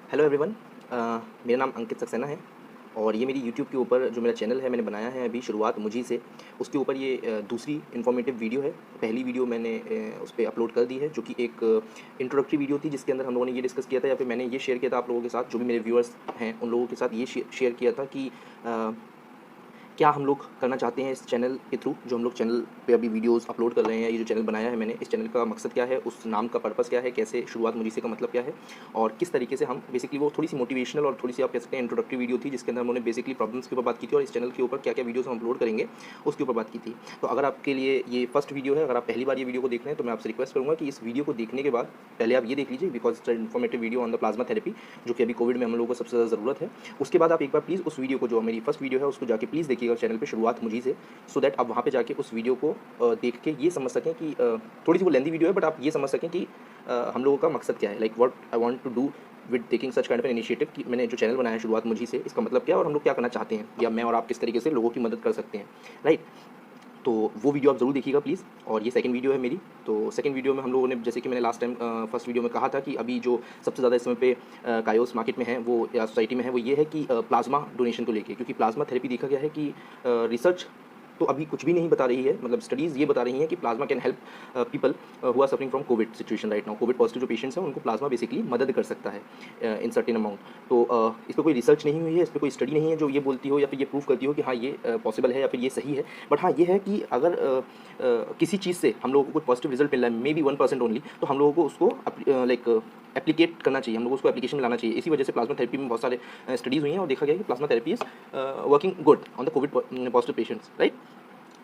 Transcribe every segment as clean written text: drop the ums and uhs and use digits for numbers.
Hello everyone. मेरा नाम अंकित सक्सेना है और ये मेरी यूट्यूब के ऊपर जो मेरा चैनल है मैंने बनाया है अभी शुरुआत मुझी से। उसके ऊपर ये दूसरी इन्फॉर्मेटिव वीडियो है। पहली वीडियो मैंने उस पे अपलोड कर दी है जो कि एक इंट्रोडक्टरी वीडियो थी जिसके अंदर हम लोगों ने ये डिस्कस किया था या फिर मैंने ये शेयर किया था आप लोगों के साथ, जो भी मेरे व्यूअर्स हैं उन लोगों के साथ ये शेयर किया था कि क्या हम लोग करना चाहते हैं इस चैनल के थ्रू, जो हम लोग चैनल पे अभी वीडियोस अपलोड कर रहे हैं। ये जो चैनल बनाया है मैंने, इस चैनल का मकसद क्या है, उस नाम का पर्पस क्या है, कैसे शुरुआत मुझे से का मतलब क्या है और किस तरीके से हम बेसिकली वो थोड़ी सी मोटिवेशनल और थोड़ी सी आप कह सकते हैं इंट्रोडक्टरी वीडियो थी जिसके अंदर हमने बेसिकली प्रॉब्लम्स के ऊपर बात की थी और इस चैनल के ऊपर क्या क्या वीडियोस हम अपलोड करेंगे उसके ऊपर बात की थी। तो अगर आपके लिए ये फर्स्ट वीडियो है, अगर आप पहली बार ये वीडियो को देख रहे हैं तो मैं आपसे रिक्वेस्ट करूँगा कि इस वीडियो को देखने के बाद पहले आप ये देख लीजिए, because it's informative video on the plasma therapy जो कि अभी कोविड में हम लोगों को सबसे ज़्यादा ज़रूरत है। उसके बाद आप एक बार प्लीज़ उस वीडियो को, जो मेरी फर्स्ट वीडियो है, उसको जाके प्लीज़ देखिएगा चैनल पे शुरुआत मुझी से, सो दैट आप वहाँ पे जाके उस वीडियो को देख के ये समझ सकें कि थोड़ी सी वो लेंदी वीडियो है बट आप ये समझ सकें कि हम लोगों का मकसद क्या है, like what I want to do with taking such kind of an initiative, कि मैंने जो चैनल बनाया है शुरुआत मुझी से, इसका मतलब क्या है और हम लोग क्या करना चाहते हैं या मैं और आप किस तरीके से लोगों की मदद कर सकते हैं, राइट। तो वो वीडियो आप ज़रूर देखिएगा प्लीज़। और ये सेकंड वीडियो है मेरी। तो सेकंड वीडियो में हम लोगों ने, जैसे कि मैंने लास्ट टाइम फर्स्ट वीडियो में कहा था कि अभी जो सबसे ज़्यादा इस समय पे कायोस मार्केट में है वो या सोसाइटी में है वो ये है कि प्लाज्मा डोनेशन को लेके, क्योंकि प्लाज्मा थेरेपी देखा गया है कि रिसर्च तो अभी कुछ भी नहीं बता रही है, मतलब स्टडीज़ ये बता रही हैं कि plasma can help people who are suffering from covid situation right now. Covid positive जो पेशेंट्स हैं उनको प्लाज्मा बेसिकली मदद कर सकता है इन सर्टेन अमाउंट। तो इस पर कोई रिसर्च नहीं हुई है, इस पर कोई स्टडी नहीं है जो ये बोलती हो या फिर ये प्रूव करती हो कि हाँ ये पॉसिबल है या फिर ये सही है। बट हाँ ये है कि अगर किसी चीज़ से हम लोगों को कोई पॉजिटिव रिजल्ट मिल रहा है, मे बी 1% ओनली, तो हम लोगों को उसको लाइक एप्लीकेट करना चाहिए, हम लोग उसको एप्लीकेशन में लाना चाहिए। इसी वजह से प्लाज्मा थेरेपी में बहुत सारे स्टडीज़ हुई हैं और देखा गया है कि plasma therapy is working good on the covid positive patients, right.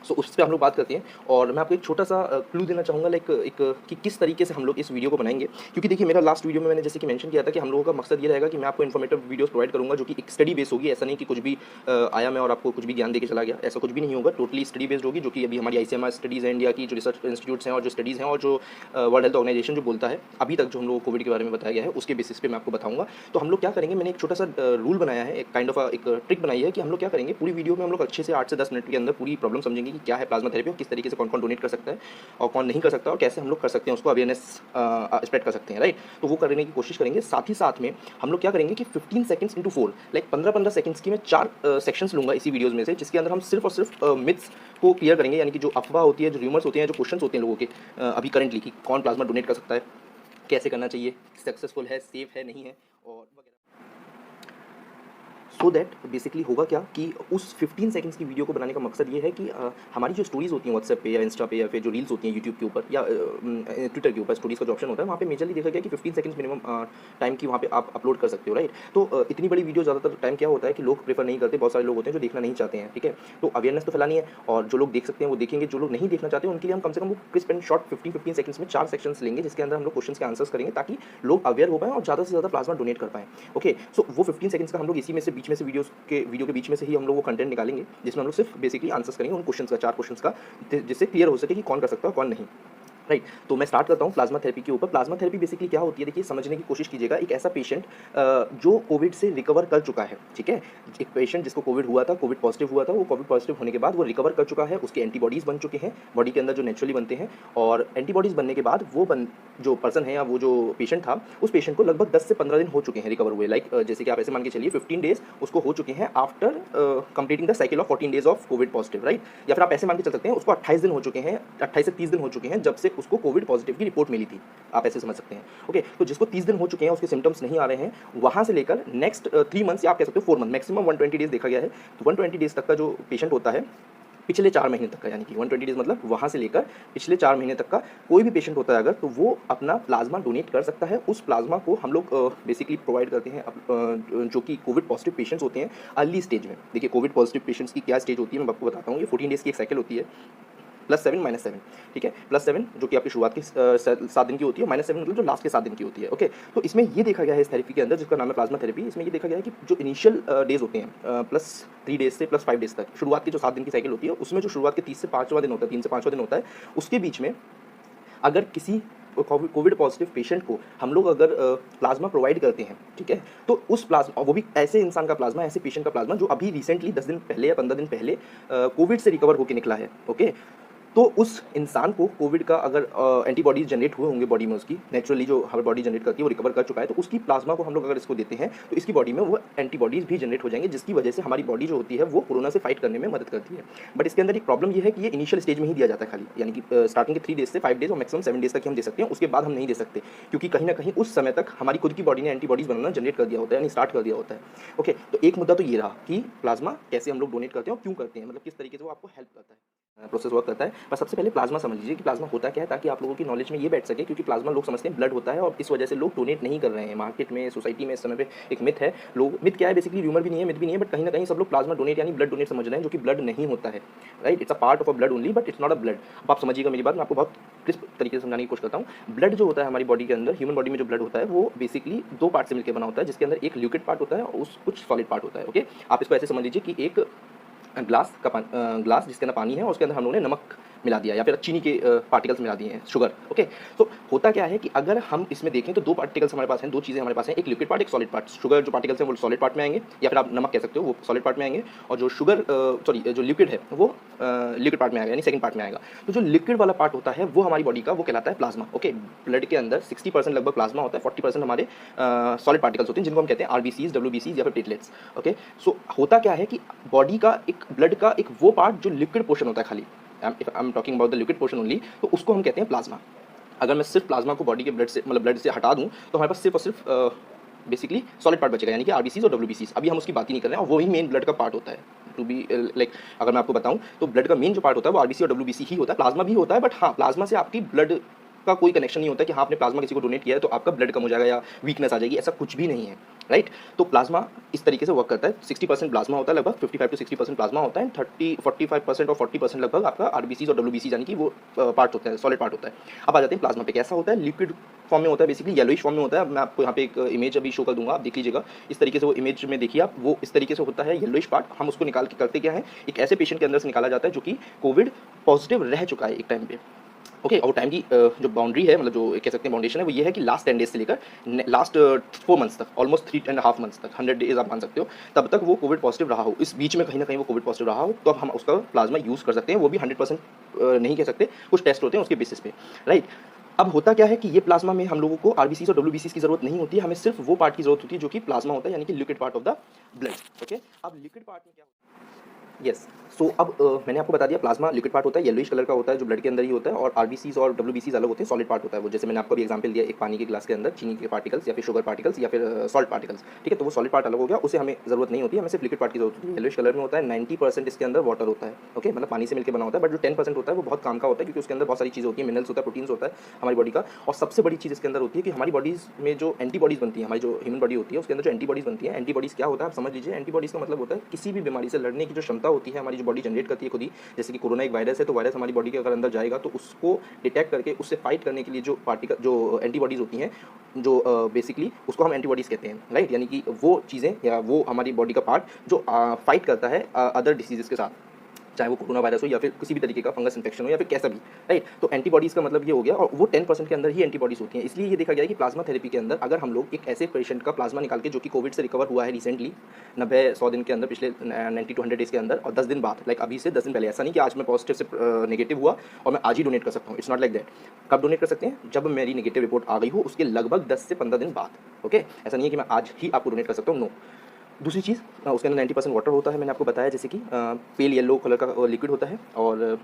So उस पे हम लोग बात करते हैं और मैं आपको एक छोटा सा क्लू देना चाहूँगा, लाइक एक कि किस तरीके से हम लोग इस वीडियो को बनाएंगे। क्योंकि देखिए मेरा लास्ट वीडियो में मैंने जैसे कि मेंशन किया था कि हम लोगों का मकसद ये रहेगा कि मैं आपको इन्फॉर्मेटिव वीडियोस प्रोवाइड करूँगा जो कि एक स्टडी बेस होगी। ऐसा नहीं कि कुछ भी आया मैं और आपको कुछ भी ज्ञान दे के चला गया, ऐसा कुछ भी नहीं होगा। टोटली स्टडी बेस्ड होगी, जो कि अभी हमारी ICMR स्टडीज़ है, इंडिया की जो रिसर्च इंस्टीट्यूट्स हैं और जो स्टडीज़ हैं और जो वर्ल्ड हेल्थ ऑर्गेनाइजेशन जो बोलता है अभी तक, जो हम लोग को कोविड के बारे में बताया गया है, उसके बेसिस पे मैं आपको बताऊँगा। तो हम लोग क्या करेंगे, मैंने एक छोटा सा रूल बनाया है, एक काइंड ऑफ एक ट्रिक बनाई है कि हम लोग क्या करेंगे, पूरी वीडियो में हम लोग अच्छे से 8 से 10 मिनट के अंदर पूरी प्रॉब्लम समझेंगे कि क्या है प्लाज्मा थेरेपी, किस तरीके से कौन कौन डोनेट कर सकता है और कौन नहीं कर सकता और कैसे हम लोग कर सकते हैं उसको अवेयरनेस स्प्रेड कर सकते हैं, राइट। तो वो करने की कोशिश करेंगे। साथ ही साथ में हम लोग क्या करेंगे कि 15 सेकंड्स इंटू 4, लाइक 15-15 सेकंड्स की मैं 4 सेक्शंस लूंगा इसी वीडियोज़ में से, जिसके अंदर हम सिर्फ और सिर्फ मिथ्स को क्लियर करेंगे, यानी कि जो अफवाह होती है, जो र्यूमर्स होते हैं, जो क्वेश्चंस होते हैं लोगों के अभी करंटली, कि कौन प्लाज्मा डोनेट कर सकता है, कैसे करना चाहिए, सक्सेसफुल है, सेफ है, नहीं है और वगैरह। सो दैट बेसिकली होगा क्या कि उस 15 सेकंड्स की वीडियो को बनाने का मकसद ये है कि हमारी जो स्टोरीज़ होती हैं व्हाट्सएप पे या इंस्टा पे या फिर जो रील्स होती हैं यूट्यूब के ऊपर या ट्विटर के ऊपर, स्टोरीज़ का जो ऑप्शन होता है वहाँ पे मेजरली देखा गया कि 15 सेकंड्स मिनिमम टाइम की वहाँ पे आप अपलोड कर सकते हो, राइट। तो इतनी बड़ी वीडियो ज़्यादातर टाइम क्या होता है कि लोग प्रेफर नहीं करते, बहुत सारे लोग होते हैं जो देखना नहीं चाहते हैं, ठीक है। तो अवेयरनेस तो फैलानी है और जो लोग देख सकते हैं वो देखेंगे, जो लोग नहीं देखना चाहते उनके लिए हम कम से कम वो क्रिस्प एंड शॉर्ट 15-15 सेकंड्स में 4 सेक्शंस लेंगे, जिसके अंदर हम लोग क्वेश्चंस के आंसर्स करेंगे ताकि लोग अवेयर हो पाएं और ज़्यादा से ज़्यादा प्लाज्मा डोनेट कर पाएं। ओके, सो वो 15 सेकंड्स का हम लोग इसी में से बीच में से वीडियो के बीच में से ही हम लोग वो कंटेंट निकालेंगे जिसमें हम लोग सिर्फ बेसिकली आंसर्स करेंगे उन क्वेश्चंस का, 4 क्वेश्चंस का, जिससे क्लियर हो सके कि कौन कर सकता है और कौन नहीं, राइट। तो मैं स्टार्ट करता हूँ प्लाज्मा थेरेपी के ऊपर। प्लाज्मा थेरेपी बेसिकली क्या होती है, देखिए समझने की कोशिश कीजिएगा। एक ऐसा पेशेंट जो कोविड से रिकवर कर चुका है, ठीक है, एक पेशेंट जिसको कोविड हुआ था, कोविड पॉजिटिव हुआ था, वो कोविड पॉजिटिव होने के बाद वो रिकवर कर चुका है, उसके एंटीबॉडीज़ बन चुके हैं बॉडी के अंदर जो नेचुरली बनते हैं, और एंटीबॉडीज़ बनने के बाद वो जो पर्सन है या वो जो पेशेंट था, उस पेशेंट को लगभग 10 से 15 दिन हो चुके हैं रिकवर हुए। लाइक जैसे कि आप ऐसे मान के चलिए 15 डेज उसको हो चुके हैं after completing the cycle of 14 days of Covid positive, right. या फिर आप ऐसे मान के चल सकते हैं उसको 28 दिन हो चुके हैं, 28 से 30 दिन हो चुके हैं जब से उसको कोविड पॉजिटिव की रिपोर्ट मिली थी, आप ऐसे समझ सकते हैं। ओके, तो जिसको 30 दिन हो चुके हैं, उसके सिम्टम्स नहीं आ रहे हैं, वहां से लेकर नेक्स्ट 3 मंथ्स या आप कह सकते हो 4 मंथ, मैक्सिमम 120 डेज देखा गया है। तो 120 डेज तक का जो पेशेंट होता है, पिछले 4 महीने तक का, यानी कि 120 डेज मतलब वहाँ से लेकर पिछले 4 महीने तक का कोई भी पेशेंट होता है अगर, तो वो अपना प्लाज्मा डोनेट कर सकता है। उस प्लाज्मा को हम लोग बेसिकली प्रोवाइड करते हैं जो कि कोविड पॉजिटिव पेशेंट्स होते हैं अर्ली स्टेज में। देखिए कोविड पॉजिटिव पेशेंट्स की क्या स्टेज होती है मैं आपको बताता हूँ। ये 14 डेज़ की एक साइकिल होती है, +7 -7, ठीक है। +7 जो कि आपकी शुरुआत के 7 दिन की होती है, -7 मतलब जो लास्ट के 7 दिन की होती है। ओके, तो इसमें ये देखा गया है इस थेरेपी के अंदर, जिसका नाम है प्लाज्मा थेरेपी, इसमें ये देखा गया है कि जो इनिशियल डेज होते हैं +3 डेज से +5 डेज तक, शुरुआत की जो 7 दिन की साइकिल होती है, उसमें जो शुरुआत के 30 से 5वां दिन होता है, 3 से 5वां दिन होता है, उसके बीच में अगर किसी कोविड पॉजिटिव पेशेंट को हम लोग अगर प्लाज्मा प्रोवाइड करते हैं, ठीक है, तो उस प्लाज्मा, वो भी ऐसे इंसान का प्लाज्मा, ऐसे पेशेंट का प्लाज्मा जो अभी रिसेंटली 10 दिन पहले या 15 दिन पहले कोविड से रिकवर होकर निकला है, ओके, तो उस इंसान को कोविड का अगर एंटीबॉडीज जनरेट हुए होंगे बॉडी में, उसकी नेचुरली जो हमारी बॉडी जनरेट करती है वो रिकवर कर चुका है, तो उसकी प्लाज्मा को हम लोग अगर इसको देते हैं तो इसकी बॉडी में वो एंटीबॉडीज भी जनरेट हो जाएंगे, जिसकी वजह से हमारी बॉडी जो होती है वो कोरोना से फाइट करने में मदद करती है। बट इसके अंदर एक प्रॉब्लम ये है कि ये इनिशियल स्टेज में ही दिया जाता है खाली, यानी कि स्टार्टिंग के 3 डेज से 5 डेज और मैक्सिमम 7 डेज तक ही हम दे सकते हैं, उसके बाद हम नहीं दे सकते, क्योंकि कहीं ना कहीं उस समय तक हमारी खुद की बॉडी ने एंटीबॉडीज बनाना जनरेट कर दिया होता है, यानी स्टार्ट कर दिया होता है। ओके, तो एक मुद्दा तो ये रहा कि प्लाज्मा कैसे हम लोग डोनेट करते हैं और क्यों करते हैं, मतलब किस तरीके से वो आपको हेल्प करता है, प्रोसेस वर्क करता है। बस सबसे पहले प्लाज्मा समझ लीजिए कि प्लाज्मा होता क्या है, ताकि आप लोगों की नॉलेज में ये बैठ सके, क्योंकि प्लाज्मा लोग समझते हैं ब्लड होता है और इस वजह से लोग डोनेट नहीं कर रहे हैं मार्केट में, सोसाइटी में इस समय पे एक मिथ है। लोग मिथ क्या है, बेसिकली र्यूमर भी नहीं है, मिथ भी नहीं है, बट कहीं ना कहीं सब लोग प्लाज्मा डोनेट यानी ब्लड डोनेट समझ रहे हैं, जो कि ब्लड नहीं होता है, right. It's a part of a blood only, but it's not a blood. अब आप समझिएगा मेरी बात, मैं आपको बहुत क्रिस्प तरीके से समझाने की कोशिश करता हूँ। ब्लड जो होता है हमारी बॉडी के अंदर, ह्यूमन बॉडी में जो ब्लड होता है वो बेसिकली 2 पार्ट से मिलकर बना होता है, जिसके अंदर एक लिक्विड पार्ट होता है और कुछ सॉलिड पार्ट होता है। ओके, आप इसको ऐसे समझ लीजिए कि एक ग्लास का ग्लास जिसके अंदर पानी है और उसके अंदर हम लोगों ने नमक मिला दिया या फिर चीनी के पार्टिकल्स मिला दिए हैं, शुगर। ओके, तो होता क्या है कि अगर हम इसमें देखें तो 2 पार्टिकल्स हमारे पास हैं, 2 चीज़ें हमारे पास हैं, एक लिक्विड पार्ट, एक सॉलिड पार्ट। शुगर जो पार्टिकल्स हैं वो सॉलिड पार्ट में आएंगे, या फिर आप नमक कह सकते हो, वो सॉलिड पार्ट में आएंगे, और जो जो लिक्विड है वो लिक्विड पार्ट में आएगा, यानी सेकंड पार्ट में आएगा। तो जो लिक्विड वाला पार्ट होता है वो हमारी बॉडी का वो कहलाता है प्लाज्मा। ओके, ब्लड के अंदर 60% लगभग प्लाज्मा होता है, 40% हमारे सॉलिड पार्टिकल्स होते हैं, जिनको हम कहते हैं आरबीसीज, डब्ल्यूबीसीज या फिर प्लेटलेट्स। ओके, सो होता क्या है कि बॉडी का एक ब्लड का एक वो पार्ट जो लिक्विड पोर्शन होता है खाली, if I'm talking about the liquid portion only, तो उसको हम कहते हैं प्लाज्मा। अगर मैं सिर्फ प्लाज्मा को बॉडी के ब्लड से ब्लड से हटा दूं तो हमारे पास सिर्फ और सिर्फ बेसिकली सॉलिड पार्ट बचेगा, यानी कि आरबीसीज और डब्ल्यूबीसीज। अभी हम उसकी बात ही नहीं कर रहे हैं, और वही मेन ब्लड का पार्ट होता है। टू बी लाइक, अगर मैं आपको बताऊं तो ब्लड का मेन जो पार्ट होता है वो आरबीसी और डब्ल्यूबीसी ही होता है। प्लाज्मा भी होता है, बट हाँ, प्लाज्मा से आपकी ब्लड का कोई कनेक्शन नहीं होता कि हाँ आपने प्लाज्मा किसी को डोनेट किया है तो आपका ब्लड कम हो जाएगा या वीकनेस आ जाएगी, ऐसा कुछ भी नहीं है, राइट। तो प्लाज्मा इस तरीके से वर्क करता है। 60% प्लाज्मा होता है, लगभग 55 to 60% प्लाज्मा होता है, 45% और 40% लगभग आपका आरबीसी और डब्ल्यूबीसी यानी कि वो पार्ट होता है, सॉलिड पार्ट होता है। अब आ जाते हैं प्लाज्मा पे। कैसा होता है, लिक्विड फॉर्म में होता है, बेसिकली येलोइश फॉर्म में होता है। मैं आपको यहाँ पे एक इमेज अभी शो कर दूंगा, आप देख लीजिएगा। इस तरीके से वो इमेज में देखिए आप, वो इस तरीके से होता है येलोइश पार्ट। हम उसको निकाल के करते क्या है, एक ऐसे पेशेंट के अंदर से निकाला जाता है जो कि कोविड पॉजिटिव रह चुका है एक टाइम पे। ओके, और टाइम की जो बाउंड्री है, मतलब जो कह सकते हैं बाउंडेशन है, वो ये है कि लास्ट 10 डेज से लेकर लास्ट 4 मंथ्स तक, ऑलमोस्ट 3.5 मंथ्स तक, 100 डेज आप मान सकते हो, तब तक वो कोविड पॉजिटिव रहा हो। इस बीच में कहीं ना कहीं वो कोविड पॉजिटिव रहा हो, तो अब हम उसका प्लाज्मा यूज़ कर सकते हैं। वो भी 100% नहीं कह सकते, कुछ टेस्ट होते हैं उसके बेसिस पे, राइट। अब होता क्या है कि ये प्लाज्मा में हम लोगों को आरबीसी और डब्ल्यूबीसी की जरूरत नहीं होती है, हमें सिर्फ वो पार्ट की जरूरत होती है जो कि प्लाज्मा होता है, यानी कि liquid part of the blood. Okay, अब लिक्विड पार्ट में क्या होता है, यस। सो अब मैंने आपको बता दिया, प्लाज्मा लिक्विड पार्ट होता है, येलोइश कलर का होता है, जो ब्लड के अंदर ही होता है, और आरबीसीज और डब्ल्यूबीसीज अलग होते हैं, सॉलिड पार्ट होता है वो। जैसे मैंने आपको भी एग्जांपल दिया, एक पानी के ग्लास के अंदर चीनी के पार्टिकल्स या फिर शुगर पार्टिकल्स या फिर सॉल्ट पार्टिकल्स, ठीक है, तो वो सॉलिड पार्ट अलग हो गया, उसे हमें जरूरत नहीं होती है, हमें सिर्फ लिक्विड पार्ट की जरूरत होती है। येलोइश कलर में होता है, 90% इसके अंदर वाटर होता है, ओके, मतलब पानी से मिलकर बना होता है, बट जो 10% होता है वो बहुत काम का होता है, क्योंकि उसके अंदर बहुत सारी चीज़ें होती है, मिनरल्स होता है, प्रोटीन्स होता है हमारी बॉडी का। और सबसे बड़ी चीज़ इसके अंदर होती है कि हमारी बॉडीज में जो एंटीबॉडीज बनती है, हमारी जो ह्यूमन बॉडी होती है उसके अंदर जो एंटीबॉडीज बनती है, एंटीबॉडीज क्या होता है आप समझ लीजिए। एंटीबॉडीज का मतलब होता है किसी भी बीमारी से लड़ने की जो क्षमता होती है हमारी जो बॉडी जनरेट करती है खुद ही। जैसे कि कोरोना एक वायरस है, तो वायरस हमारी बॉडी के अगर अंदर जाएगा तो उसको डिटेक्ट करके उससे फाइट करने के लिए जो एंटीबॉडीज होती हैं, जो बेसिकली उसको हम एंटीबॉडीज कहते हैं, राइट। यानी कि वो चीज़ें या वो हमारी बॉडी का पार्ट जो फाइट करता है अदर डिसीजेस के साथ, चाहे वो कोरोना वायरस हो या फिर किसी भी तरीके का फंगस इन्फेक्शन हो या फिर कैसा भी, राइट। तो एंटीबॉडीज़ का मतलब ये हो गया, और वो 10% के अंदर ही एंटीबॉडीज़ होती हैं। इसलिए ये देखा गया है कि प्लाज्मा थेरेपी के अंदर अगर हम लोग एक ऐसे पेशेंट का प्लाज्मा निकाल के, जो कि कोविड से रिकवर हुआ है रिसेंटली 90-100 दिन के अंदर, पिछले 90 to 100 डेज़ के अंदर, और 10 दिन बाद, लाइक अभी से 10 दिन पहले, ऐसा नहीं कि आज मैं पॉजिटिव से नेगेटिव हुआ और मैं आज ही डोनेट कर सकता हूँ, इट्स नॉट लाइक दैट। कब डोनेट कर सकते हैं, जब मेरी नेगेटिव रिपोर्ट आ गई हो उसके लगभग 10 से 15 दिन बाद, ओके। ऐसा नहीं है कि मैं आज ही आपको डोनेट कर सकता हूँ, नो। दूसरी चीज़, उसके अंदर 90% वाटर होता है, मैंने आपको बताया, जैसे कि पेल येलो कलर का लिक्विड होता है। और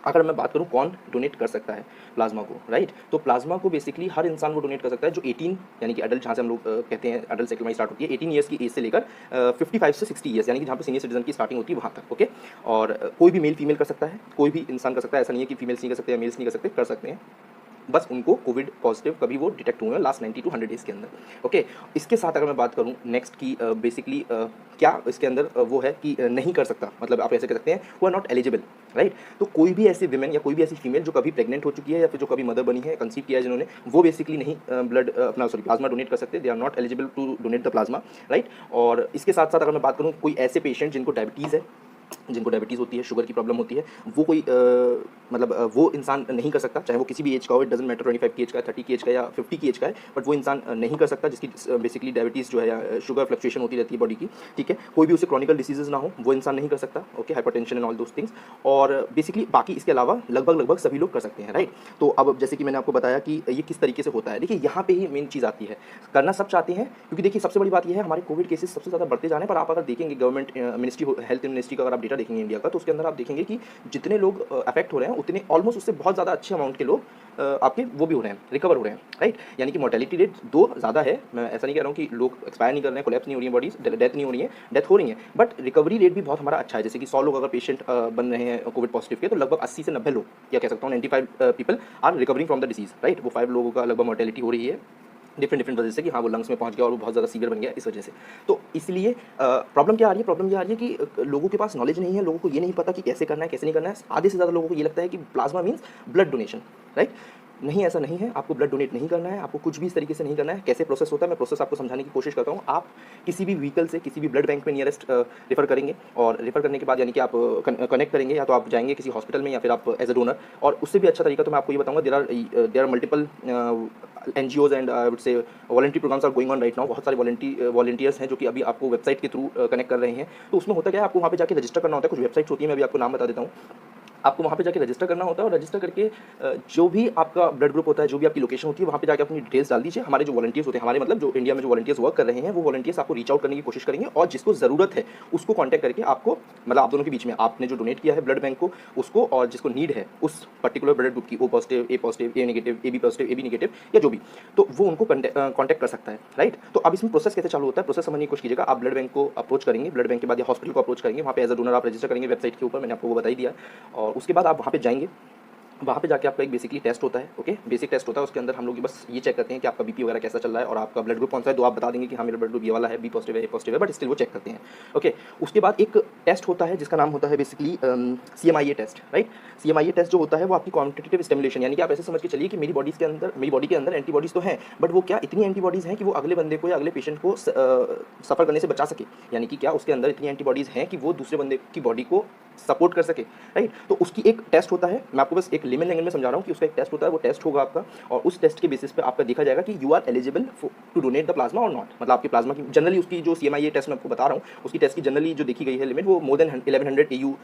अगर मैं बात करूँ कौन डोनेट कर सकता है प्लाज्मा को, राइट, तो प्लाज्मा को बेसिकली हर इंसान वो डोनेट कर सकता है जो 18 यानी कि अडल्ट, जहाँ से हम लोग कहते हैं अडल्ट साइकिल स्टार्ट होती है 18 ईयर्स की एज से लेकर 55 से 60 ईयर्स, यानी कि जहाँ पे सीनियर सिटीजन की स्टार्टिंग होती है वहाँ तक, ओके। और कोई भी मेल फीमेल कर सकता है, कोई भी इंसान कर सकता है, ऐसा नहीं है कि फीमेल्स नहीं कर सकते या मेल्स नहीं कर सकते, कर सकते हैं, बस उनको कोविड पॉजिटिव कभी वो डिटेक्ट हुए हैं लास्ट 90 to 100 डेज़ के अंदर, ओके। इसके साथ अगर मैं बात करूँ नेक्स्ट की बेसिकली क्या इसके अंदर वो है कि नहीं कर सकता, मतलब आप ऐसे कह सकते हैं वो आर नॉट एलिजिबल, राइट। तो कोई भी ऐसी विमेन या कोई भी ऐसी फीमेल जो कभी प्रेग्नेंट हो चुकी है या फिर जो कभी मदर बनी है, कंसीव किया है जिन्होंने, वो बेसिकली नहीं ब्लड प्लाज्मा डोनेट कर सकते, they are not eligible to donate the plasma, right. और इसके साथ साथ अगर मैं बात करूँ कोई ऐसे पेशेंट जिनको डायबिटीज़ है, जिनको डायबिटीज़ होती है, शुगर की प्रॉब्लम होती है, वो कोई मतलब वो इंसान नहीं कर सकता, चाहे वो किसी भी एज का हो, इट डजंट मैटर 25 की एज का है, 30 की एज का है या 50 की एज का है, बट वो इंसान नहीं कर सकता जिसकी बेसिकली डायबिटीज़ जो है या शुगर फ्लक्चुएशन होती रहती है बॉडी की, ठीक है। कोई भी उसे क्रॉनिकल डिसीजेज ना हो, वो इंसान नहीं कर सकता, okay, hypertension and all those things. और बेसिकली बाकी इसके अलावा लगभग सभी लोग कर सकते हैं, राइट। तो अब जैसे कि मैंने आपको बताया कि ये किस तरीके से होता है, देखिए यहाँ पे ही मेन चीज़ आती है, करना सब चाहते हैं, क्योंकि देखिए सबसे बड़ी बात यह है, हमारे कोविड केसेस सबसे ज़्यादा बढ़ते जा रहे हैं, पर आप अगर देखेंगे गवर्नमेंट मिनिस्ट्री, हेल्थ मिनिस्ट्री का अगर आप डेटा देखेंगे इंडिया का, तो उसके अंदर आप देखेंगे कि जितने लोग अफेक्ट हो रहे हैं उतने ऑलमोस्ट उससे बहुत ज़्यादा अच्छे अमाउंट के लोग आपके वो भी हो रहे हैं, रिकवर हो रहे हैं, राइट। यानी कि मोर्टेलिटी रेट दो ज़्यादा है, मैं ऐसा नहीं कह रहा हूँ कि लोग एक्सपायर नहीं कर रहे हैं, कोलैप्स नहीं हो रही है बॉडीज, डेथ नहीं हो रही है, डेथ हो रही है, बट रिकवरी रेट भी बहुत हमारा अच्छा है। जैसे कि 100 लोग अगर पेशेंट बन रहे हैं कोविड पॉजिटिव के, तो लगभग 80 से 90 लोग, या कह सकता हूँ 95 people are recovering from the disease, right. वो 5 लोगों का लगभग मोर्टेलिटी हो रही है डिफरेंट वजह से, कि हाँ वो लंग्स में पहुंच गया और वो बहुत ज़्यादा सीवियर बन गया इस वजह से। तो इसलिए प्रॉब्लम क्या आ रही है, प्रॉब्लम ये आ रही है कि लोगों के पास नॉलेज नहीं है, लोगों को ये नहीं पता कि कैसे करना है कैसे नहीं करना है। आधे से ज़्यादा लोगों को ये लगता है कि plasma means blood donation, right. नहीं, ऐसा नहीं है, आपको ब्लड डोनेट नहीं करना है, आपको कुछ भी इस तरीके से नहीं करना है। कैसे प्रोसेस होता है, मैं प्रोसेस आपको समझाने की कोशिश करता हूँ। आप किसी भी व्हीकल से किसी भी ब्लड बैंक में नियरेस्ट रेफर करेंगे, और रेफर करने के बाद यानी कि आप कनेक्ट करेंगे, या तो आप जाएंगे किसी हॉस्पिटल में या फिर आप एज अ डोनर। और उससे भी अच्छा तरीका तो मैं आपको ये बताऊंगा, there are multiple NGOs and I would say voluntary programmes are going on right now. बहुत सारे वॉलंटियर्स हैं जो कि अभी आपको वेबसाइट के थ्रू कनेक्ट कर रहे हैं। तो उसमें होता क्या है, आपको वहाँ पे जाके रजिस्टर करना होता है। कुछ वेबसाइट्स होती है, मैं अभी आपको नाम बता देता हूँ। आपको वहाँ पे जाके रजिस्टर करना होता है, और रजिस्टर करके जो भी आपका ब्लड ग्रुप होता है, जो भी आपकी लोकेशन होती है, वहाँ पे जाके अपनी डिटेल्स डाल दीजिए। हमारे जो वॉलंटियर्स होते हैं, हमारे मतलब जो इंडिया में जो वॉलंटियर्स वर्क कर रहे हैं, वो वॉलंटियर्स आपको रीच आउट करने की कोशिश करेंगे, और जिसको ज़रूरत है उसको कॉन्टैक्ट करके आपको, मतलब आप दोनों के बीच में, आपने जो डोनेट किया है ब्लड बैंक को उसको, और जिसको नीड है उस पर्टिकुलर ब्लड ग्रुप की, O positive, A positive, A negative, AB positive, AB negative, या जो भी, तो वो उनको कॉन्टैक्ट कर सकता है, राइट। तो अब इसमें प्रोसेस कैसे चालू होता है, प्रोसेस समझने की कोशिश कीजिएगा। आप ब्लड बैंक को अप्रोच करेंगे, ब्लड बैंक के बाद या हॉस्पिटल को अप्रोच करेंगे, वहाँ पे एज अ डोनर आप रजिस्टर करेंगे वेबसाइट के ऊपर, मैंने आपको वो बता ही दिया। और उसके बाद आप वहाँ पे जाएंगे, वहाँ पे जाके आपका एक बेसिकली टेस्ट होता है, ओके, बेसिक टेस्ट होता है। उसके अंदर हम लोग बस ये चेक करते हैं कि आपका बीपी वगैरह कैसा चल रहा है, और आपका ब्लड ग्रुप कौन सा है। तो आप बता देंगे कि हाँ मेरा ब्लड ग्रुप ये वाला है, B पॉजिटिव है, A पॉजिटिव है, बट स्टिल वो चेक करते हैं, ओके। उसके बाद एक टेस्ट होता है जिसका नाम होता है basically CMIA test, right. CMIA test जो होता है वो आपकी क्वांटिटेटिव स्टिमुलेशन, यानी कि आप ऐसे समझ के चलिए कि मेरी बॉडी के अंदर एंटीबॉडीज़ तो हैं, बट वो क्या इतनी एंटीबॉडीज़ हैं कि वो अगले बंदे को या अगले पेशेंट को सफ़र करने से बचा सके। यानी कि क्या उसके अंदर इतनी एंटीबॉडीज़ हैं कि वो दूसरे बंदे की बॉडी को सपोर्ट कर सके, राइट। तो उसकी एक टेस्ट होता है, मैं आपको बस एक लेमन लैंग्वेज में समझा रहा हूँ कि उसका एक टेस्ट होता है। वो टेस्ट होगा आपका, और उस टेस्ट के बेसिस पे आपका देखा जाएगा कि you are eligible to donate the plasma और नॉट। मतलब आपके प्लाज्मा की जनरली, उसकी जो CMIA टेस्ट मैं आपको बता रहा हूँ, उसकी टेस्ट की जनरली जो देखी गई है लिमिट, वो मोर देन 1100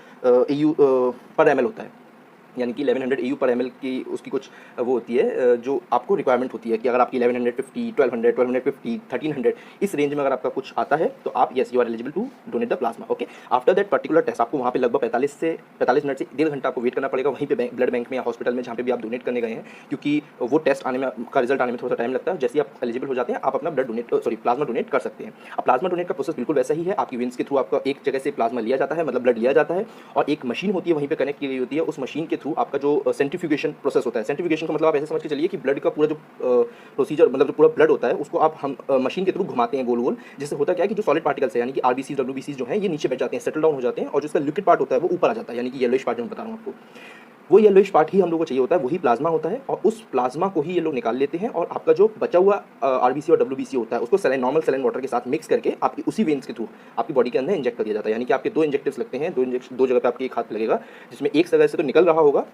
AU पर ml होता है। यानी कि 1100 AU पर ml की उसकी कुछ वो होती है जो आपको रिक्वायरमेंट होती है, कि अगर आपकी 1150, 1200, 1250, 1300 इस रेंज में अगर आपका कुछ आता है, तो आप yes you are eligible to donate the plasma, okay. After that particular test आपको वहाँ पे लगभग 45 मिनट से 1.5 घंटा आपको वेट करना पड़ेगा, वहीं पे ब्लड बैंक में या हॉस्पिटल में जहाँ पे भी आप डोनेट करने गए हैं, क्योंकि वो टेस्ट आने में का रिजल्ट आने में थोड़ा सा टाइम लगता है। जैसे आप एलिजिबल हो जाते हैं, आप अपना प्लाज्मा डोनेट कर सकते हैं। अब प्लाज्मा डोनेट का प्रोसेस बिल्कुल वैसा ही है। आपकी वेन्स के थ्रू आपका एक जगह से प्लाज्मा लिया जाता है, मतलब ब्लड लिया जाता है, और एक मशीन होती है वहीं पे कनेक्ट की गई होती है। उस मशीन के थ्रू आपका जो सेंट्रीफ्यूगेशन प्रोसेस होता है, सेंट्रीफ्यूगेशन का मतलब आप ऐसे समझ के चलिए कि ब्लड का पूरा जो प्रोसीजर, मतलब जो पूरा ब्लड होता है, उसको आप हम मशीन के थ्रू घुमाते हैं गोल गोल, जिससे होता क्या है कि जो सॉलिड पार्टिकल्स है, यानी कि RBCs WBCs जो है, ये नीचे बैठ जाते हैं, सेटल डाउन हो जाते हैं, और जो इसका लिक्विड पार्ट होता है वो ऊपर आ जाता है, यानी कि येलोइश पार्ट जो मैं बता रहा हूँ आपको, वो येलोइश पार्ट ही हम लोग को चाहिए होता है, वही प्लाज्मा होता है। और उस प्लाज्मा को ही ये लोग निकाल लेते हैं, और आपका जो बचा हुआ RBC और WBC होता है, उसको सलाइन, नॉर्मल सलाइन वाटर के साथ मिक्स करके आपकी उसी वेन्स के थ्रू आपकी बॉडी के अंदर इंजेक्ट कर दिया जाता है। यानी कि आपके 2 इंजेक्टिव्स लगते हैं, 2 जगह पे आपके एक हाथ लगेगा, जिसमें एक जगह से तो निकल रहा होगा,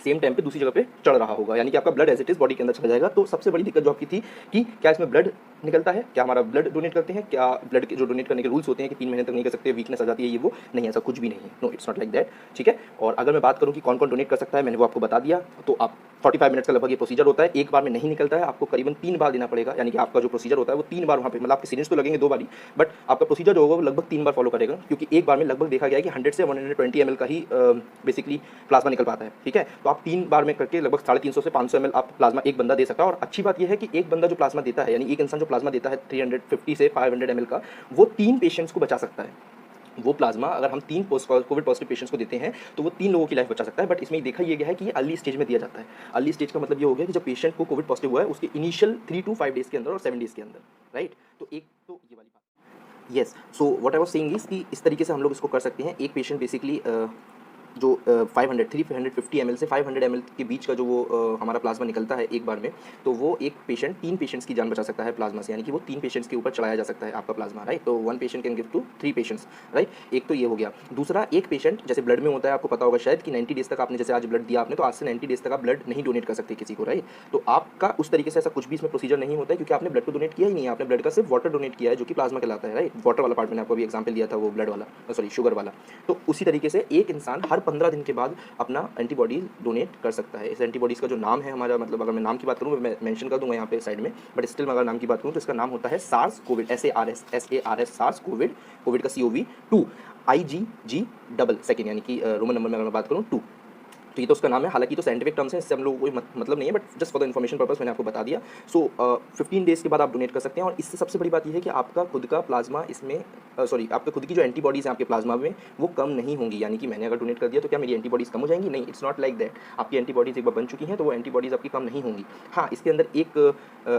सेम टाइम पे दूसरी जगह पे चढ़ रहा होगा, यानी कि आपका blood as it is body के अंदर चला जाएगा। तो सबसे बड़ी दिक्कत जो आपकी थी कि क्या इसमें ब्लड निकलता है, क्या हमारा ब्लड डोनेट करते हैं, क्या ब्लड के जो डोनेट करने के रूल्स होते हैं कि 3 महीने तक नहीं कर सकते, वीकनेस आ जाती है, ये वो नहीं, ऐसा कुछ भी नहीं है, no it's not like that, ठीक है। और अगर मैं बात करूँ कि कौन कौन डोनेट कर सकता है, मैंने वो आपको बता दिया। तो आप 45 मिनट्स का लगभग ये प्रोसीजर होता है, एक बार में नहीं निकलता है, आपको करीबन 3 बार देना पड़ेगा। यानी कि आपका जो प्रोसीजर होता है वो 3 बार वहाँ पे, मतलब आपके सिरिंज तो लगेंगे 2 बारी, बट आपका प्रोसीजर जो होगा वो लगभग 3 बार फॉलो करेगा, क्योंकि एक बार में लगभग देखा गया है कि 100 से 120 ml का ही बेसिकली प्लाज्मा निकल पाता है, ठीक है। तो आप 3 बार में करके लगभग 350 से 500 ml आप प्लाज्मा एक बंदा दे सकता है। और अच्छी बात यह है कि एक बंदा जो प्लाज्मा देता है, यानी एक इंसान जो प्लाज्मा देता है 350 से 500 ml का, वो 3 पेशेंट्स को बचा सकता है। वो प्लाज्मा अगर हम 3 कोविड पॉजिटिव पेशेंट्स को देते हैं, तो वो 3 लोगों की लाइफ बचा सकता है। बट इसमें देखा ये गया है कि ये अर्ली स्टेज में दिया जाता है। अर्ली स्टेज का मतलब ये हो गया कि जब पेशेंट को कोविड पॉजिटिव हुआ है, उसके इनिशियल 3 to 5 डेज़ के अंदर और 7 डेज़ के अंदर, राइट। तो एक तो ये वाली बात, yes. So what I was saying is कि इस तरीके से हम लोग इसको कर सकते हैं। एक पेशेंट बेसिकली जो 350 ml से 500 ml के बीच का जो वो हमारा प्लाज्मा निकलता है एक बार में, तो वो एक पेशेंट 3 पेशेंट्स की जान बचा सकता है प्लाज्मा से, यानी कि वो 3 पेशेंट्स के ऊपर चलाया जा सकता है आपका प्लाज्मा, राइट। तो 1 patient can give to 3 patients, right. एक तो ये हो गया। दूसरा, एक पेशेंट जैसे ब्लड में होता है, आपको पता होगा शायद कि 90 डेज़ तक आपने जैसे आज ब्लड दिया आपने, तो आज से 90 डेज़ तक आप ब्लड नहीं डोनेट कर सकते किसी को, राइट। तो आपका उस तरीके से ऐसा कुछ भी इसमें प्रोसीजर नहीं होता है, क्योंकि आपने ब्लड को डोनेट किया ही नहीं है, आपने ब्लड का सिर्फ वाटर डोनेट किया है, जो कि प्लाज्मा कहलाता है, राइट। वाटर वाला पार्ट मैंने आपको अभी एग्जाम्पल दिया था, वो ब्लड वाला, सॉरी शुगर वाला। तो उसी तरीके से एक इंसान हर 15 दिन के बाद अपना एंटीबॉडीज डोनेट कर सकता है। इस एंटीबॉडीज़ का जो नाम है हमारा, मतलब अगर मैं नाम की बात करूँ, मैं मेंशन कर दूंगा यहाँ पे साइड में, बट स्टिल मैं अगर नाम की बात करूँ तो इसका नाम होता है SARS COVID, SARS SARS COVID, COVID का COV2, IgG डबल सेकेंड, यानी कि रोमन नंबर में अगर मैं बात करूँ 2। तो ये तो उसका नाम है, हालांकि तो साइंटिफिक टर्म्स है, इससे हम लोगों को कोई मतलब नहीं है, but just for the information purpose मैंने आपको बता दिया। सो 15 डेज़ के बाद आप डोनेट कर सकते हैं। और इससे सबसे बड़ी बात ये है कि आपका खुद का प्लाज्मा इसमें आपके खुद की जो एंटीबॉडीज़ हैं आपके प्लाज्मा में, वो कम नहीं होंगी। यानी कि मैंने अगर डोनेट कर दिया तो क्या मेरी एंटीबॉडीज़ कम हो जाएंगी? नहीं, इट्स नॉट लाइक दैट। आपकी एंटीबॉडीज़ एक बार बन चुकी हैं तो वो एंटीबॉडीज़ आपकी कम नहीं होंगी। हाँ, इसके अंदर एक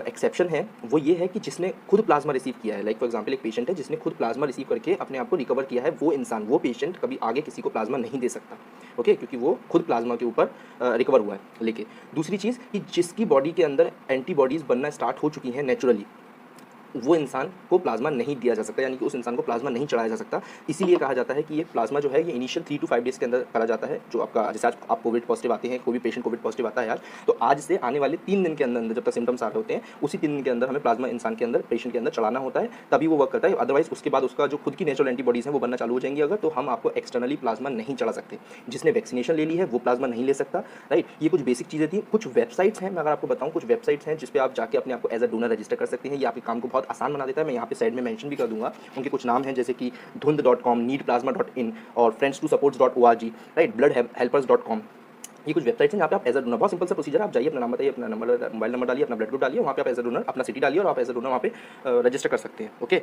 एक्सेप्शन है, वो ये है कि जिसने खुद प्लाज्मा रिसीव किया है, लाइक फॉर एग्जाम्पल एक पेशेंट है जिसने खुद प्लाज्मा रिसीव करके अपने आप को रिकवर किया है, वो इंसान, वो पेशेंट कभी आगे किसी को प्लाज्मा नहीं दे सकता, ओके, क्योंकि वो खुद प्लाज्मा के ऊपर रिकवर हुआ है लेके। दूसरी चीज़ कि जिसकी बॉडी के अंदर एंटीबॉडीज़ बनना स्टार्ट हो चुकी हैं नेचुरली, वो इंसान को प्लाज्मा नहीं दिया जा सकता, यानी कि उस इंसान को प्लाज्मा नहीं चढ़ाया जा सकता। इसीलिए कहा जाता है कि ये प्लाज्मा जो है ये इनिशियल 3 to 5 डेज़ के अंदर करा जाता है। जो आपका जैसे आज आप कोविड पॉजिटिव आते हैं, कोई भी पेशेंट कोविड पॉजिटिव आता है आज, तो आज से आने वाले 3 दिन के अंदर जब तक सिम्टम्स आ रहे होते हैं, उसी 3 दिन के अंदर हमें प्लाज्मा इंसान के अंदर, पेशेंट के अंदर चढ़ाना होता है, तभी वो वर्क करता है। अदरवाइज उसके बाद उसका जो खुद की नेचुरल एंटीबॉडीज़ हैं वो बनना चालू हो जाएंगी अगर, तो हम आपको एक्सटर्नली प्लाज्मा नहीं चढ़ा सकते। जिसने वैक्सीनेशन ले ली है वो प्लाज्मा नहीं ले सकता, राइट। ये कुछ बेसिक चीज़ें थी। कुछ वेबसाइट्स हैं, मैं अगर आपको बताऊँ, कुछ वेबसाइट्स हैं जिस पे आप जाके अपने आप को एज अ डोनर रजिस्टर कर सकते हैं। ये आपके काम को बहुत आसान बना देता है। मैं यहाँ पे साइड में मेंशन भी कर दूंगा। उनके कुछ नाम हैं जैसे कि dhund.com, needplasma.in और friends2supports.org, राइट, bloodhelpers.com। ये कुछ वेबसाइट्स हैं जहाँ पे आप एज अ डोनर, बहुत सिंपल सा प्रोसीजर, आप जाइए, अपना नाम बताइए, अपना नंबर, मोबाइल नंबर डालिए, अपना ब्लड ग्रुप डालिए, वहाँ पे आप एज अ डोनर अपना सिटी डालिए और आप एज अ डोनर वहाँ पे रजिस्टर कर सकते हैं, ओके।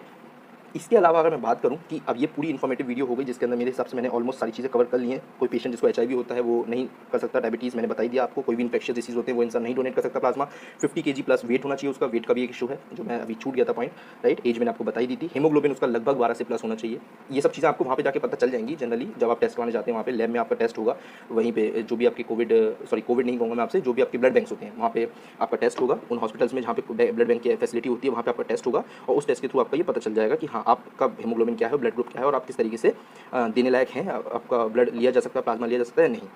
इसके अलावा अगर मैं बात करूं कि अब ये पूरी इन्फॉर्मेटिव वीडियो हो गई, जिसके अंदर मेरे हिसाब से मैंने ऑलमोस्ट सारी चीज़ें कवर कर ली हैं। कोई पेशेंट जिसको HIV होता है वो नहीं कर सकता, डायबिटीज़ मैंने बता ही दिया आपको, कोई भी इन्फेक्शियस डिसीज होते हैं वो इंसान नहीं डोनेट कर सकता प्लाज्मा। 50 kg प्लस वेट होना चाहिए उसका, वेट का भी एक इशू है जो मैं अभी छूट गया था पॉइंट, राइट। एज मैंने आपको बताई दी थी। हीमोग्लोबिन उसका लगभग 12 से प्लस होना चाहिए। ये सब चीज़ें आपको वहाँ पे जाके पता चल जाएंगी जनरली, जब आप टेस्ट करवाने जाते हैं वहाँ पे लैब में आपका टेस्ट होगा, वहीं पे जो भी आपके कोविड नहीं कहूँगा मैं आपसे, जो भी आपके ब्लड बैंक्स होते हैं वहाँ पे आपका टेस्ट होगा। उन हॉस्पिटल्स में जहाँ पे ब्लड बैंक की फैसिलिटी होती है वहाँ पे आपका टेस्ट होगा, और उस टेस्ट के थ्रू आपका ये पता चल जाएगा कि हाँ आपका हीमोग्लोबिन क्या है, ब्लड ग्रुप क्या है, और आप किस तरीके से देने लायक हैं, आपका ब्लड लिया जा सकता है, प्लाज्मा लिया जा सकता है नहीं,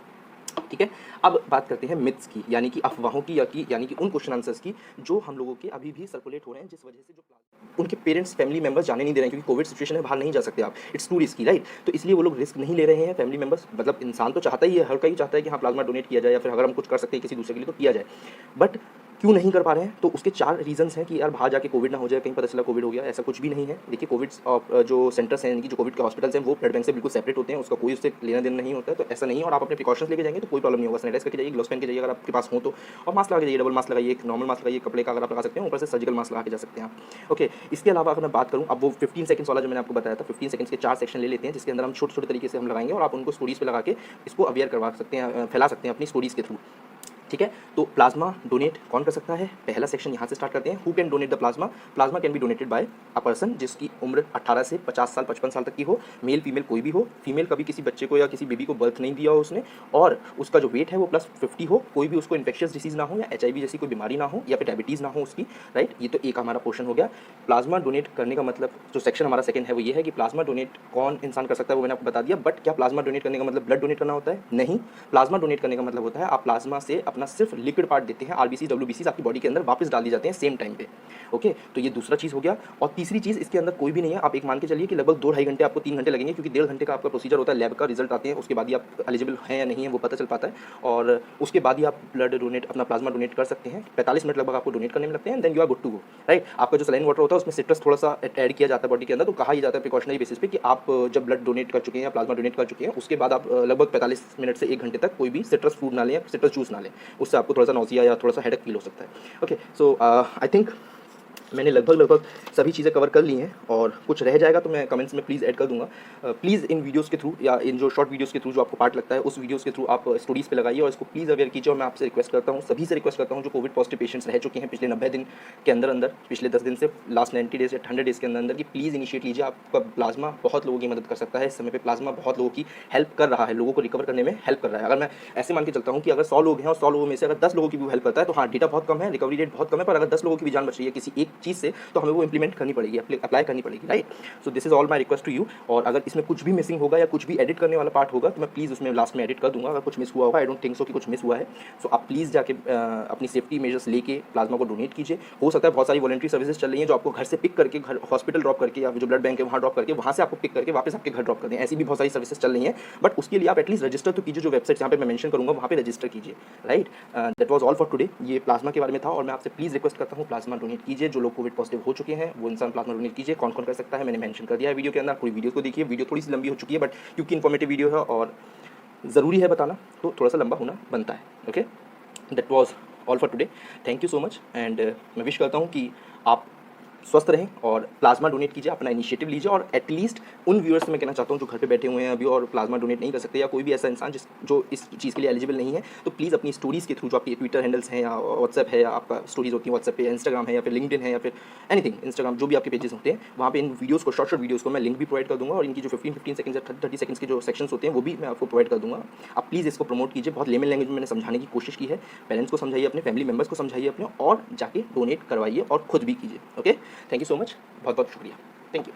ठीक है। अब बात करते हैं मिथ्स की, यानी कि अफवाहों की, यानी कि उन क्वेश्चन आंसर्स की जो हम लोगों के अभी भी सर्कुलेट हो रहे हैं, जिस वजह से जो उनके पेरेंट्स, फैमिली मेंबर्स जाने नहीं दे रहे हैं, क्योंकि कोविड सिचुएशन है, बाहर नहीं जा सकते आप, इट्स टू रिस्की, राइट। तो इसलिए वो लोग रिस्क नहीं ले रहे हैं, फैमिली मेंबर्स, मतलब इंसान तो चाहता ही है, हर कोई चाहता है कि हाँ प्लाज्मा डोनेट किया जाए, या फिर अगर हम कुछ कर सकते हैं किसी दूसरे के लिए तो किया जाए, बट क्यों नहीं कर पा रहे हैं? तो उसके 4 रीजंस हैं कि यार बाहर जाके कोविड ना हो जाए, कहीं पता चला कोविड हो गया, ऐसा कुछ भी नहीं है। देखिए कोविड जो सेंटर्स हैं, यानी कि जो कोविड के हॉस्पिटल्स हैं, वो ब्लड बैंक से बिल्कुल सेपरेट होते हैं, उसका कोई उससे लेना देना नहीं होता है, तो ऐसा नहीं है। और आप अपने प्रिकॉशंस लेके जाएंगे तो कोई प्रॉब्लम नहीं होगा। सैनिटाइज करके जाइए, ग्लव्स पहन के जाइए अगर आपके पास हो तो, और मास्क लगा के जाइए, डबल मास्क लगाइए, एक नॉर्मल मास्क लगाइए, कपड़े का अगर आप लगा सकते हैं, ऊपर से सर्जिकल मास्क लगा के जा सकते हैं आप, ओके। इसके अलावा अगर मैं बात करूँ, अब वो 15 सेकंड्स वाला जो मैंने आपको बताया था, 15 सेकंड्स के 4 सेक्शन ले लेते हैं, जिसके अंदर हम छोटे छोटे तरीके से हम लगाएंगे और आप उनको स्टोरीज पे लगा के इसको अवेयर करवा सकते हैं, फैला सकते हैं अपनी स्टोरीज के थ्रू, ठीक है। तो प्लाज्मा डोनेट कौन कर सकता है? पहला सेक्शन यहाँ से स्टार्ट करते हैं। Who can donate the plasma? Plasma can be donated bye a person जिसकी उम्र 18 से 50 साल 55 साल तक की हो, मेल फीमेल कोई भी हो, फीमेल कभी किसी बच्चे को या किसी बेबी को बर्थ नहीं दिया हो उसने, और उसका जो वेट है वो +50 हो, कोई भी उसको इन्फेक्शियस डिसीज ना हो, या HIV जैसी कोई बीमारी ना हो, या फिर डायबिटीज़ ना हो उसकी, राइट। ये तो एक हमारा पोर्शन हो गया। प्लाज्मा डोनेट करने का मतलब, जो सेक्शन हमारा सेकंड है वो ये है कि प्लाज्मा डोनेट कौन इंसान कर सकता है, वो मैंने आपको बता दिया। बट क्या प्लाज्मा डोनेट करने का मतलब ब्लड डोनेट करना होता है? नहीं। प्लाज्मा डोनेट करने का मतलब होता है आप प्लाज्मा से अपना सिर्फ लिक्विड पार्ट देते हैं, RBC WBC आपकी बॉडी के अंदर वापस डाल दी जाते हैं सेम टाइम पे, ओके। तो ये दूसरा चीज़ हो गया। और तीसरी चीज़, इसके अंदर कोई भी नहीं है, आप एक मान के चलिए कि लगभग 2-2.5 घंटे, आपको 3 घंटे लगेंगे, क्योंकि 1.5 घंटे का आपका प्रोसीजर होता है, लैब का रिजल्ट आते हैं, उसके बाद ही आप एलिजिबल हैं या नहीं है वो पता चल पाता है, और उसके बाद ही आप ब्लड डोनेट, अपना प्लाज्मा डोनेट कर सकते हैं। 45 मिनट लगभग आपको डोनेट करने में लगते हैं, then you are good to go, right. आपका जो सलाइन वाटर होता है उसमें सिट्रस थोड़ा सा ऐड किया जाता है बॉडी के अंदर, तो कहा ही जाता है प्रिकॉशनरी बेसिस पे कि आप जब ब्लड डोनेट कर चुके हैं या प्लाज्मा डोनेट कर चुके हैं, उसके बाद आप लगभग 45 मिनट से 1 घंटे तक कोई भी सिट्रस फूड ना लें, सिट्रस जूस ना लें, उससे आपको थोड़ा सा नौसिया या थोड़ा सा हेडेक फील हो सकता है, ओके। सो आई थिंक मैंने लगभग सभी चीज़ें कवर कर ली हैं, और कुछ रह जाएगा तो मैं कमेंट्स में प्लीज़ ऐड कर दूंगा। प्लीज़ इन वीडियोस के थ्रू या इन जो शॉर्ट वीडियोस के थ्रू जो आपको पार्ट लगता है, उस वीडियोस के थ्रू आप स्टोरीज़ पे लगाइए और इसको प्लीज़ अवेयर कीजिए। और मैं आपसे रिक्वेस्ट करता हूँ, सभी से रिक्वेस्ट करता हूँ, जो कोविड पॉजिटिव पेशेंट्स रह चुके हैं पिछले 90 दिन के अंदर, पिछले 10 दिन से लास्ट 90 डेज़ या 100 डेज़ के अंदर कि प्लीज़ इनिशिएट लीजिए। आपका प्लाज्मा बहुत लोगों की मदद कर सकता है। इस समय पे प्लाज्मा बहुत लोगों की हेल्प कर रहा है, लोगों को रिकवर करने में हेल्प कर रहा है। अगर मैं ऐसे मान के चलता हूँ कि अगर 100 लोग हैं और 100 लोगों में से अगर 10 लोगों की भी हेल्प करता है तो हाँ, डेटा बहुत कम है, रिकवरी रेट बहुत कम है, पर अगर 10 लोगों की भी जान बच रही है किसी एक चीज़ से तो हमें वो इंप्लीमेंट करनी पड़ेगी, अप्लाई करनी पड़ेगी, right. So this is all my request to you. और अगर इसमें कुछ भी मिसिंग होगा या कुछ भी एडिट करने वाला पार्ट होगा तो मैं प्लीज़ उसमें लास्ट में एडिट कर दूंगा। अगर कुछ मिस हुआ होगा, आई डोंट थिंक सो कि कुछ मिस हुआ है। सो आप प्लीज़ जाके अपनी सेफ्टी मेजर्स लेके प्लाज्मा को डोनेट कीजिए। हो सकता है बहुत सारी वॉलंटरी सर्विसेज चल रही हैं जो आपको घर से पिक करके, घर हॉस्पिटल ड्रॉप करके या जो ब्लड बैंक है वहाँ ड्रॉप करके, वहाँ से आपको पिक करके वापस आपके घर ड्रॉप कर दें। ऐसी भी बहुत सारी सर्विसेज चल रही हैं, बट उसके लिए आप एटलीस्ट रजिस्टर तो कीजिए। जो वेबसाइट यहाँ पे मैं मेंशन करूँगा वहाँ पे रजिस्टर कीजिए, right. That was all for today. ये प्लाज्मा के बारे में था और मैं आपसे प्लीज़ रिक्वेस्ट करता हूँ, प्लाज्मा डोनेट कीजिए। जो लोग कोविड पॉजिटिव हो चुके हैं वो इंसान प्लाज्मा डोनेट कीजिए। कौन कौन कर सकता है मैंने मेंशन कर दिया है वीडियो के अंदर। पूरी वीडियो को देखिए। वीडियो थोड़ी सी लंबी हो चुकी है, बट क्योंकि इन्फॉर्मेटिव वीडियो है और ज़रूरी है बताना, तो थोड़ा सा लंबा होना बनता है। Okay, that was all for today. Thank you so much. And मैं विश करता हूँ कि आप स्वस्थ रहें और प्लाज्मा डोनेट कीजिए, अपना इनिशिएटिव लीजिए। और एटलीस्ट उन व्यूअर्स से मैं कहना चाहता हूँ जो घर पे बैठे हुए हैं अभी और प्लाज्मा डोनेट नहीं कर सकते, या कोई भी ऐसा इंसान जो इस चीज़ के लिए एलिजिबल नहीं है, तो प्लीज़ अपनी स्टोरीज़ के थ्रू, जो आपकी ट्विटर हैंडल्स हैं या व्हाट्सएप है, या आपका स्टोरीज़ होती हैं व्हाट्सएप पे, इंस्टाग्राम है या फिर लिंक्डइन है या फिर एनीथिंग, इंस्टाग्राम जो भी आपके पेजेस होते हैं, वहाँ पे इन वीडियोज़ को, शॉर्ट वीडियोज़ को मैं लिंक भी प्रोवाइड कर दूँगा। और इनकी जो 15 सेकंड्स या 30 सेकंड्स के जो सेक्शंस होते हैं वो भी मैं आपको प्रोवाइड कर दूँगा। आप प्लीज़ इसको प्रमोट कीजिए। बहुत लेमन लैंग्वेज में मैंने समझाने की कोशिश की है। पेरेंट्स को समझाइए, अपने फैमिली मेम्बर्स को समझाइए अपने, और जाके डोनेट करवाइए और खुद भी कीजिए। Okay, thank you so much. बहुत बहुत शुक्रिया। Thank you.